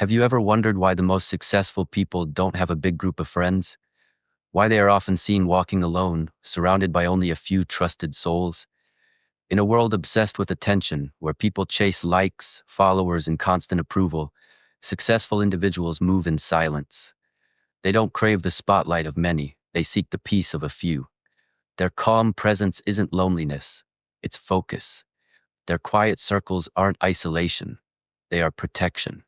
Have you ever wondered why the most successful people don't have a big group of friends? Why they are often seen walking alone, surrounded by only a few trusted souls? In a world obsessed with attention, where people chase likes, followers, and constant approval, successful individuals move in silence. They don't crave the spotlight of many, they seek the peace of a few. Their calm presence isn't loneliness, it's focus. Their quiet circles aren't isolation, they are protection.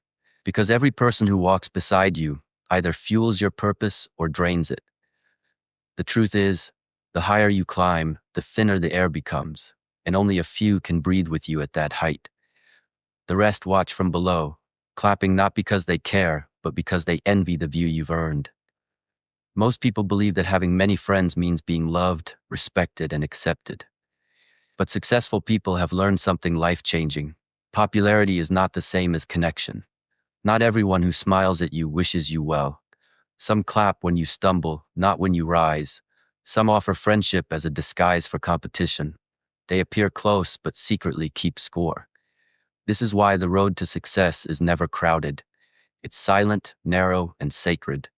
Because every person who walks beside you either fuels your purpose or drains it. The truth is, the higher you climb, the thinner the air becomes, and only a few can breathe with you at that height. The rest watch from below, clapping not because they care, but because they envy the view you've earned. Most people believe that having many friends means being loved, respected, and accepted. But successful people have learned something life-changing. Popularity is not the same as connection. Not everyone who smiles at you wishes you well. Some clap when you stumble, not when you rise. Some offer friendship as a disguise for competition. They appear close but secretly keep score. This is why the road to success is never crowded. It's silent, narrow, and sacred.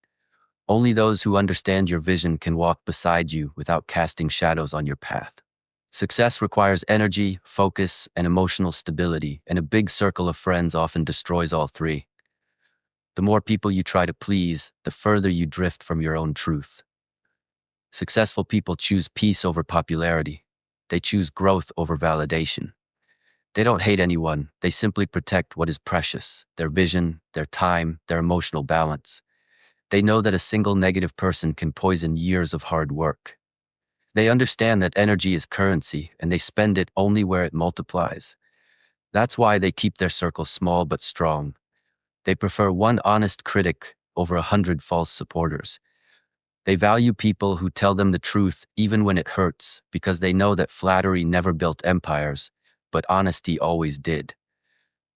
Only those who understand your vision can walk beside you without casting shadows on your path. Success requires energy, focus, and emotional stability, and a big circle of friends often destroys all three. The more people you try to please, the further you drift from your own truth. Successful people choose peace over popularity. They choose growth over validation. They don't hate anyone, they simply protect what is precious, their vision, their time, their emotional balance. They know that a single negative person can poison years of hard work. They understand that energy is currency, and they spend it only where it multiplies. That's why they keep their circle small but strong. They prefer one honest critic over 100 false supporters. They value people who tell them the truth even when it hurts, because they know that flattery never built empires, but honesty always did.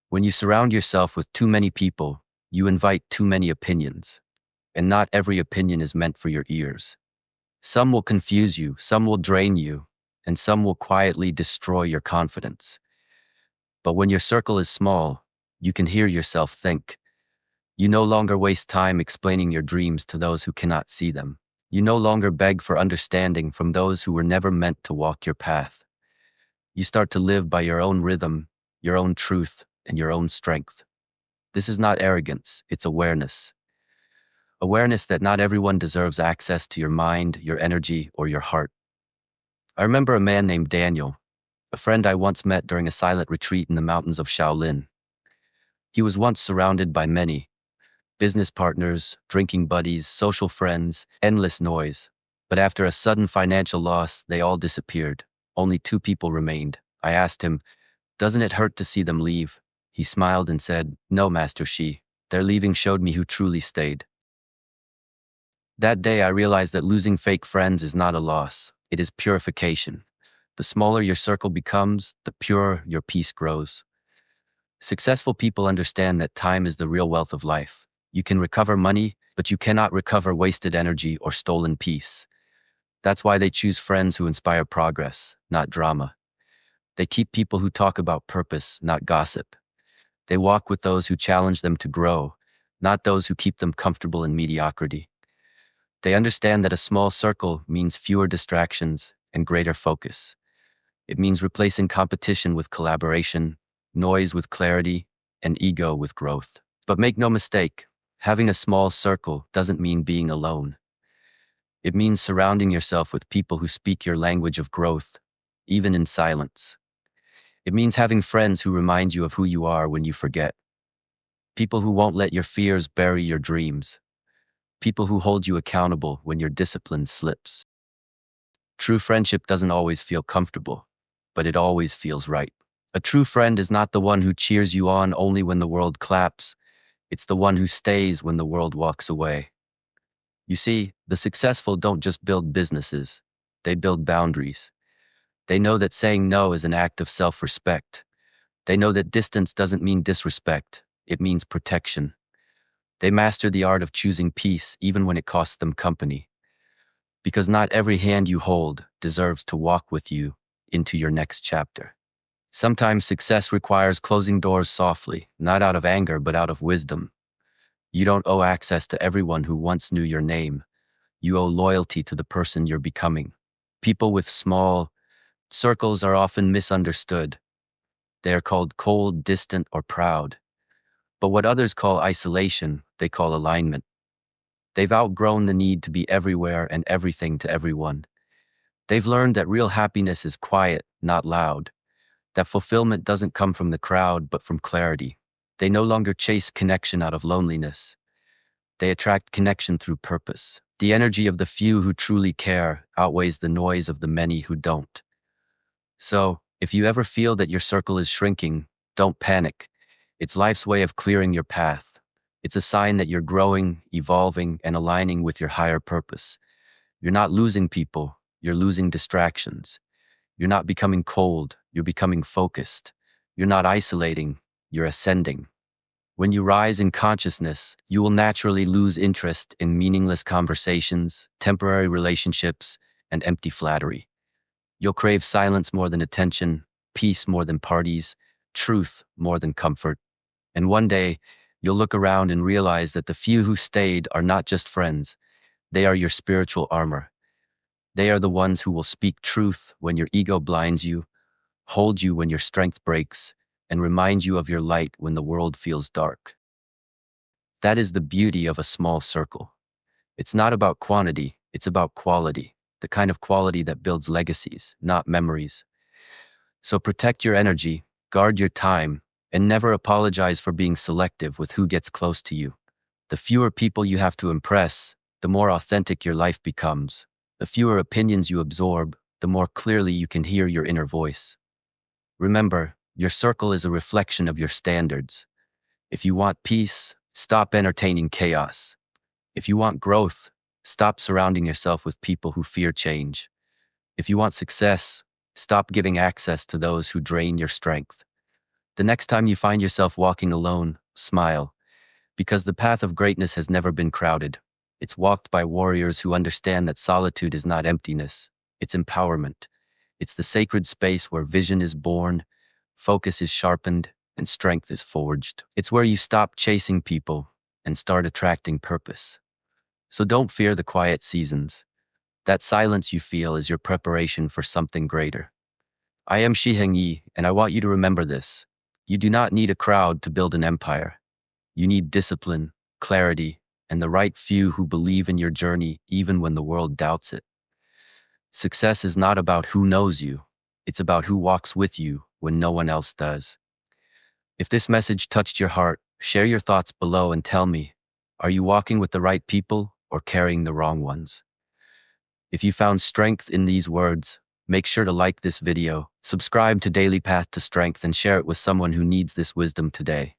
When you surround yourself with too many people, you invite too many opinions. And not every opinion is meant for your ears. Some will confuse you, some will drain you, and some will quietly destroy your confidence. But when your circle is small, you can hear yourself think. You no longer waste time explaining your dreams to those who cannot see them. You no longer beg for understanding from those who were never meant to walk your path. You start to live by your own rhythm, your own truth, and your own strength. This is not arrogance, it's awareness. Awareness that not everyone deserves access to your mind, your energy, or your heart. I remember a man named Daniel, a friend I once met during a silent retreat in the mountains of Shaolin. He was once surrounded by many business partners, drinking buddies, social friends, endless noise. But after a sudden financial loss, they all disappeared. Only two people remained. I asked him, "Doesn't it hurt to see them leave?" He smiled and said, "No, Master Shi. Their leaving showed me who truly stayed." That day I realized that losing fake friends is not a loss. It is purification. The smaller your circle becomes, the purer your peace grows. Successful people understand that time is the real wealth of life. You can recover money, but you cannot recover wasted energy or stolen peace. That's why they choose friends who inspire progress, not drama. They keep people who talk about purpose, not gossip. They walk with those who challenge them to grow, not those who keep them comfortable in mediocrity. They understand that a small circle means fewer distractions and greater focus. It means replacing competition with collaboration, noise with clarity, and ego with growth. But make no mistake, having a small circle doesn't mean being alone. It means surrounding yourself with people who speak your language of growth, even in silence. It means having friends who remind you of who you are when you forget. People who won't let your fears bury your dreams. People who hold you accountable when your discipline slips. True friendship doesn't always feel comfortable, but it always feels right. A true friend is not the one who cheers you on only when the world claps. It's the one who stays when the world walks away. You see, the successful don't just build businesses, they build boundaries. They know that saying no is an act of self-respect. They know that distance doesn't mean disrespect, it means protection. They master the art of choosing peace even when it costs them company. Because not every hand you hold deserves to walk with you into your next chapter. Sometimes success requires closing doors softly, not out of anger but out of wisdom. You don't owe access to everyone who once knew your name. You owe loyalty to the person you're becoming. People with small circles are often misunderstood. They are called cold, distant, or proud. But what others call isolation, they call alignment. They've outgrown the need to be everywhere and everything to everyone. They've learned that real happiness is quiet, not loud. That fulfillment doesn't come from the crowd, but from clarity. They no longer chase connection out of loneliness. They attract connection through purpose. The energy of the few who truly care outweighs the noise of the many who don't. So, if you ever feel that your circle is shrinking, don't panic. It's life's way of clearing your path. It's a sign that you're growing, evolving, and aligning with your higher purpose. You're not losing people, you're losing distractions. You're not becoming cold, you're becoming focused. You're not isolating, you're ascending. When you rise in consciousness, you will naturally lose interest in meaningless conversations, temporary relationships, and empty flattery. You'll crave silence more than attention, peace more than parties, truth more than comfort. And one day, you'll look around and realize that the few who stayed are not just friends, they are your spiritual armor. They are the ones who will speak truth when your ego blinds you, hold you when your strength breaks, and remind you of your light when the world feels dark. That is the beauty of a small circle. It's not about quantity, it's about quality, the kind of quality that builds legacies, not memories. So protect your energy, guard your time, and never apologize for being selective with who gets close to you. The fewer people you have to impress, the more authentic your life becomes. The fewer opinions you absorb, the more clearly you can hear your inner voice. Remember, your circle is a reflection of your standards. If you want peace, stop entertaining chaos. If you want growth, stop surrounding yourself with people who fear change. If you want success, stop giving access to those who drain your strength. The next time you find yourself walking alone, smile, because the path of greatness has never been crowded. It's walked by warriors who understand that solitude is not emptiness, it's empowerment. It's the sacred space where vision is born, focus is sharpened, and strength is forged. It's where you stop chasing people and start attracting purpose. So don't fear the quiet seasons. That silence you feel is your preparation for something greater. I am Shi Heng Yi, and I want you to remember this. You do not need a crowd to build an empire. You need discipline, clarity, and the right few who believe in your journey even when the world doubts it. Success is not about who knows you. It's about who walks with you when no one else does. If this message touched your heart, share your thoughts below and tell me, are you walking with the right people or carrying the wrong ones? If you found strength in these words, make sure to like this video, subscribe to Daily Path to Strength, and share it with someone who needs this wisdom today.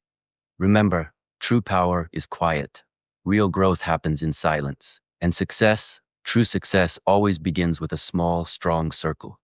Remember, true power is quiet. Real growth happens in silence. And success, true success, always begins with a small, strong circle.